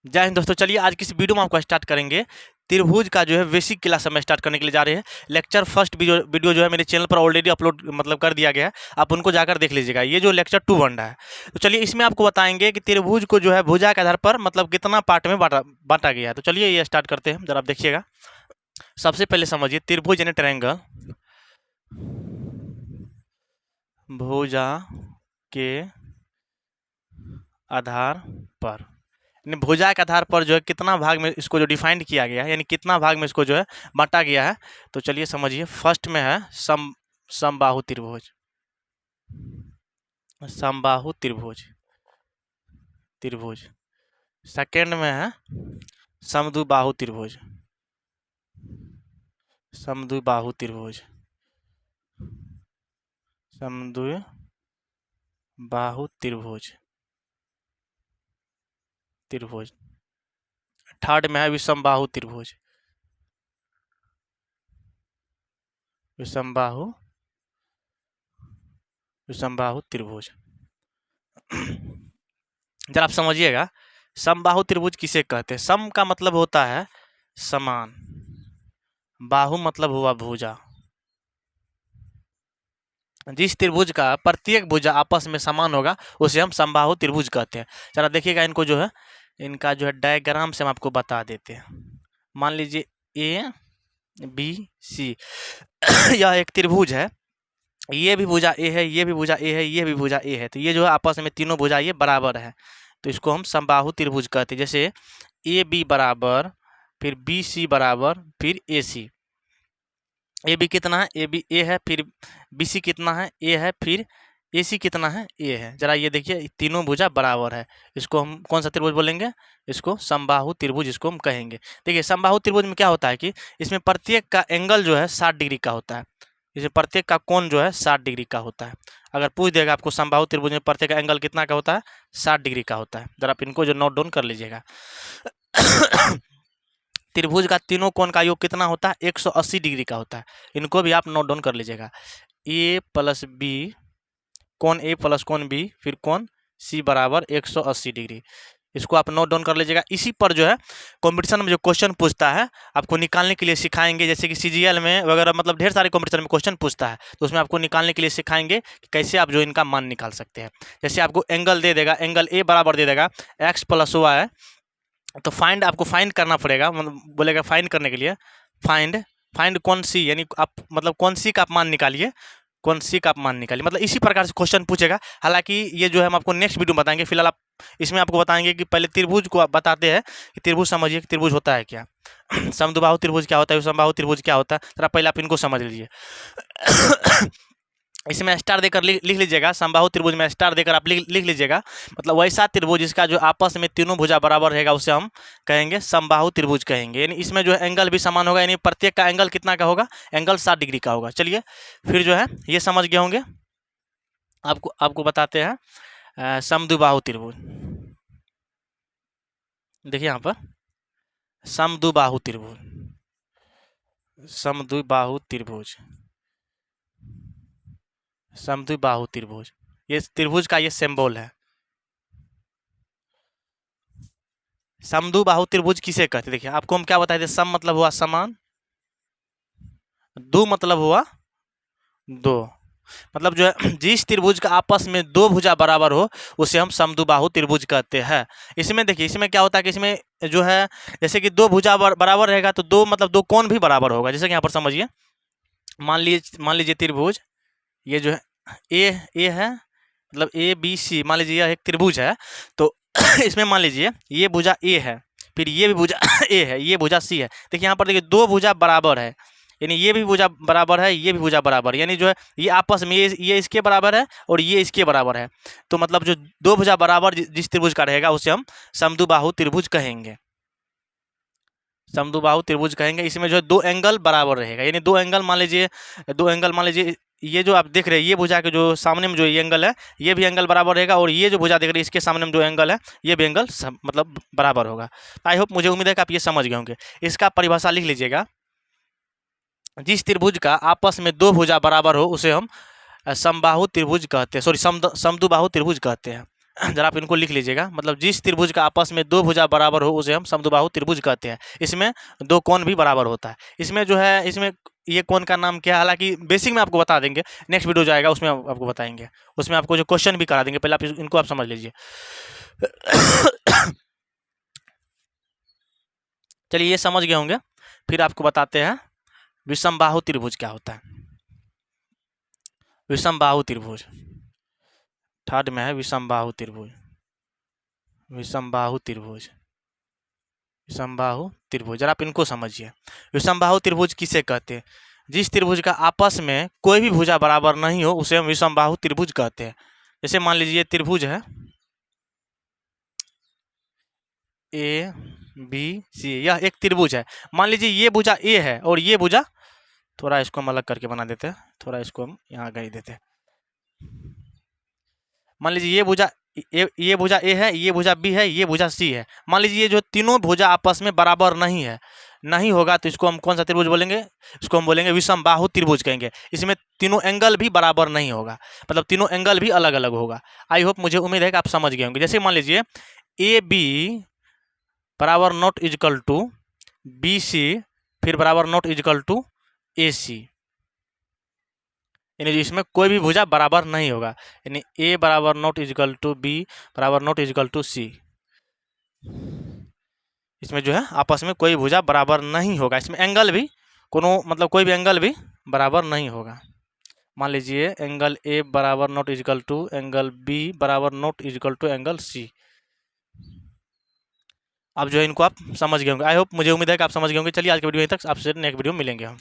जय हिंद दोस्तों। चलिए आज की इस वीडियो में आपको स्टार्ट करेंगे त्रिभुज का जो है बेसिक क्लास हम स्टार्ट करने के लिए जा रहे हैं। लेक्चर फर्स्ट वीडियो जो है मेरे चैनल पर ऑलरेडी अपलोड कर दिया गया है, आप उनको जाकर देख लीजिएगा। ये जो लेक्चर 2 बन रहा है, तो चलिए इसमें आपको बताएंगे कि त्रिभुज को जो है भुजा के आधार पर कितना पार्ट में बांटा गया है। तो चलिए ये स्टार्ट करते हैं, जरा आप देखिएगा। सबसे पहले समझिए त्रिभुज यानी ट्रायंगल भुजा के आधार पर, यानी भुजा के आधार पर जो है कितना भाग में इसको जो डिफाइंड किया गया है, यानी कितना भाग में इसको जो है बांटा गया है। तो चलिए समझिए। फर्स्ट में है समबाहु त्रिभुज, समबाहु त्रिभुज त्रिभुज। सेकेंड में है समद्विबाहु त्रिभुज, समद्विबाहु त्रिभुज, समद्विबाहु त्रिभुज त्रिभुज। थर्ड में है विषमबाहु त्रिभुज, विषमबाहु विषमबाहु त्रिभुज। जरा आप समझिएगा, समबाहु त्रिभुज किसे कहते हैं। सम का मतलब होता है समान, बाहु मतलब हुआ भुजा। जिस त्रिभुज का प्रत्येक भुजा आपस में समान होगा उसे हम समबाहु त्रिभुज कहते हैं। जरा देखिएगा, इनको जो है इनका जो है डायग्राम से हम आपको बता देते हैं। मान लीजिए ए बी सी यह एक त्रिभुज है। ये भी भुजा ए है, ये भी भुजा ए है, ये भी भुजा ए है। तो ये जो है आपस में तीनों भुजा ये बराबर है, तो इसको हम समबाहु त्रिभुज कहते हैं। जैसे ए बी बराबर, फिर बी सी बराबर, फिर ए सी। ए बी कितना है, ए बी ए है, फिर बी सी कितना है, ए है, फिर ए सी कितना है, ए है। जरा ये देखिए, तीनों भुजा बराबर है। इसको हम कौन सा त्रिभुज बोलेंगे, इसको समबाहु त्रिभुज इसको हम कहेंगे। देखिए समबाहु त्रिभुज में क्या होता है कि इसमें प्रत्येक का एंगल जो है 60 डिग्री का होता है। इसमें प्रत्येक का कोण जो है 60 डिग्री का होता है। अगर पूछ देगा आपको समबाहु त्रिभुज में प्रत्येक का एंगल कितना का होता है, 60 डिग्री का होता है। जरा आप इनको जो नोट डाउन कर लीजिएगा। त्रिभुज का तीनों कोण का योग कितना होता है, 180 डिग्री का होता है। इनको भी आप नोट डाउन कर लीजिएगा। ए प्लस बी, कोण ए प्लस कोण बी, फिर कोण सी बराबर 180 डिग्री। इसको आप नोट डाउन कर लीजिएगा। इसी पर जो है कंपटीशन में जो क्वेश्चन पूछता है आपको निकालने के लिए सिखाएंगे। जैसे कि सीजीएल में वगैरह ढेर सारे कंपटीशन में क्वेश्चन पूछता है, तो उसमें आपको निकालने के लिए सिखाएंगे कि कैसे आप जो इनका मान निकाल सकते हैं। जैसे आपको एंगल दे देगा, एंगल ए बराबर दे देगा एक्स प्लस वाई, तो आपको फाइंड करना पड़ेगा। बोलेगा फाइंड करने के लिए फाइंड कौन सी, यानी आप कौन सी का आप मान निकालिए, कौन सी का आप मान निकालिए। इसी प्रकार से क्वेश्चन पूछेगा। हालांकि ये जो है हम आपको नेक्स्ट वीडियो में बताएंगे। फिलहाल आप इसमें आपको बताएंगे कि पहले त्रिभुज को आप बताते हैं कि त्रिभुज समझिए कि त्रिभुज होता है क्या, समद्विबाहु त्रिभुज क्या होता है, समबाहु त्रिभुज क्या होता है। जरा पहले आप इनको समझ लीजिए। इसमें स्टार देकर लिख लीजिएगा। समबाहु त्रिभुज में स्टार देकर आप लिख लीजिएगा। वैसा त्रिभुज जिसका जो आपस में तीनों भुजा बराबर रहेगा उसे हम कहेंगे समबाहु त्रिभुज कहेंगे। यानी इसमें जो है एंगल भी समान होगा, यानी प्रत्येक का एंगल कितना का होगा, एंगल 60 डिग्री का होगा। चलिए फिर जो है ये समझ गए होंगे। आपको बताते हैं समद्विबाहु त्रिभुज। देखिए यहाँ पर समद्विबाहु त्रिभुज, समद्विबाहु त्रिभुज, समद्विबाहु त्रिभुज, ये त्रिभुज का ये सिंबल है। समद्विबाहु त्रिभुज किसे कहते हैं। देखिए आपको हम क्या बताए थे, सम मतलब हुआ समान, दो मतलब हुआ दो। जो है जिस त्रिभुज का आपस में दो भुजा बराबर हो उसे हम समद्विबाहु त्रिभुज कहते हैं। इसमें देखिए, इसमें क्या होता है कि इसमें जो है जैसे कि दो भुजा बराबर रहेगा तो दो कोण भी बराबर होगा। जैसे कि यहाँ पर समझिए, मान लीजिए त्रिभुज ये जो है ए है, ए बी सी, मान लीजिए यह एक त्रिभुज है। तो इसमें मान लीजिए ये भुजा ए है, फिर ये भी भुजा ए है, ये भुजा सी है। देखिए यहाँ पर देखिए दो भुजा बराबर है, यानी ये भी भुजा बराबर है, ये भी भुजा बराबर, यानी जो है ये आपस में ये इसके बराबर है और ये इसके बराबर है। तो जो दो भुजा बराबर जिस त्रिभुज का रहेगा उसे हम समद्विबाहु त्रिभुज कहेंगे, समद्विबाहु त्रिभुज कहेंगे। इसमें जो है दो एंगल बराबर रहेगा, यानी दो एंगल मान लीजिए ये जो आप देख रहे हैं, ये भुजा के जो सामने में जो ये एंगल है, ये भी एंगल बराबर रहेगा, और ये जो भुजा देख रहे हैं इसके सामने में जो एंगल है, ये भी एंगल बराबर होगा। आई होप, मुझे उम्मीद है कि आप ये समझ गए होंगे। इसका परिभाषा लिख लीजिएगा। जिस त्रिभुज का आपस में दो भुजा बराबर हो उसे हम समबाहु त्रिभुज कहते हैं, सॉरी समद्विबाहु त्रिभुज कहते हैं। जरा आप इनको लिख लीजिएगा, मतलब जिस त्रिभुज का आपस में दो भुजा बराबर हो उसे हम समद्विबाहु त्रिभुज कहते हैं। इसमें दो कोण भी बराबर होता है। इसमें जो है, इसमें ये कोण का नाम क्या है, हालांकि बेसिक में आपको बता देंगे, नेक्स्ट वीडियो जाएगा उसमें आपको बताएंगे, उसमें आपको जो क्वेश्चन भी करा देंगे, पहले आप इनको आप समझ लीजिए। चलिए ये समझ गए होंगे, फिर आपको बताते हैं विषमबाहु त्रिभुज क्या होता है। विषमबाहु त्रिभुज थर्ड में है विषमबाहु त्रिभुज। विषमबाहु त्रिभुज, विषमबाहु त्रिभुज, जरा आप इनको समझिए। विषमबाहु त्रिभुज किसे कहते हैं? जिस त्रिभुज का आपस में कोई भी भुजा बराबर नहीं हो उसे हम विषमबाहु त्रिभुज कहते हैं। जैसे मान लीजिए त्रिभुज है ए बी सी, यह एक त्रिभुज है। मान लीजिए ये भुजा ए है और ये भुजा, थोड़ा इसको हम अलग करके बना देते हैं, थोड़ा इसको हम यहाँ कर देते हैं। मान लीजिए ये भुजा ए है, ये भुजा बी है, ये भुजा सी है। मान लीजिए ये जो तीनों भुजा आपस में बराबर नहीं होगा तो इसको हम कौन सा त्रिभुज बोलेंगे? इसको हम बोलेंगे विषमबाहु त्रिभुज कहेंगे। इसमें तीनों एंगल भी बराबर नहीं होगा, मतलब तीनों एंगल भी अलग अलग होगा। आई होप, मुझे उम्मीद है कि आप समझ गए होंगे। जैसे मान लीजिए ए बी बराबर not equal to B C, फिर बराबर not equal to A C, यानी इसमें कोई भी भुजा बराबर नहीं होगा। यानी ए बराबर नॉट इजकल टू बी बराबर नॉट इजकल टू सी, इसमें जो है आपस में कोई भुजा बराबर नहीं होगा। इसमें एंगल भी मतलब कोई भी एंगल भी बराबर नहीं होगा। मान लीजिए एंगल ए बराबर not equal to angle B बराबर not equal to angle C. अब जो है इनको आप समझ गए होंगे। आई होप, मुझे उम्मीद है कि आप समझ गए होंगे। चलिए आज के वीडियो यहीं तक, आपसे नेक्स्ट वीडियो मिलेंगे हम।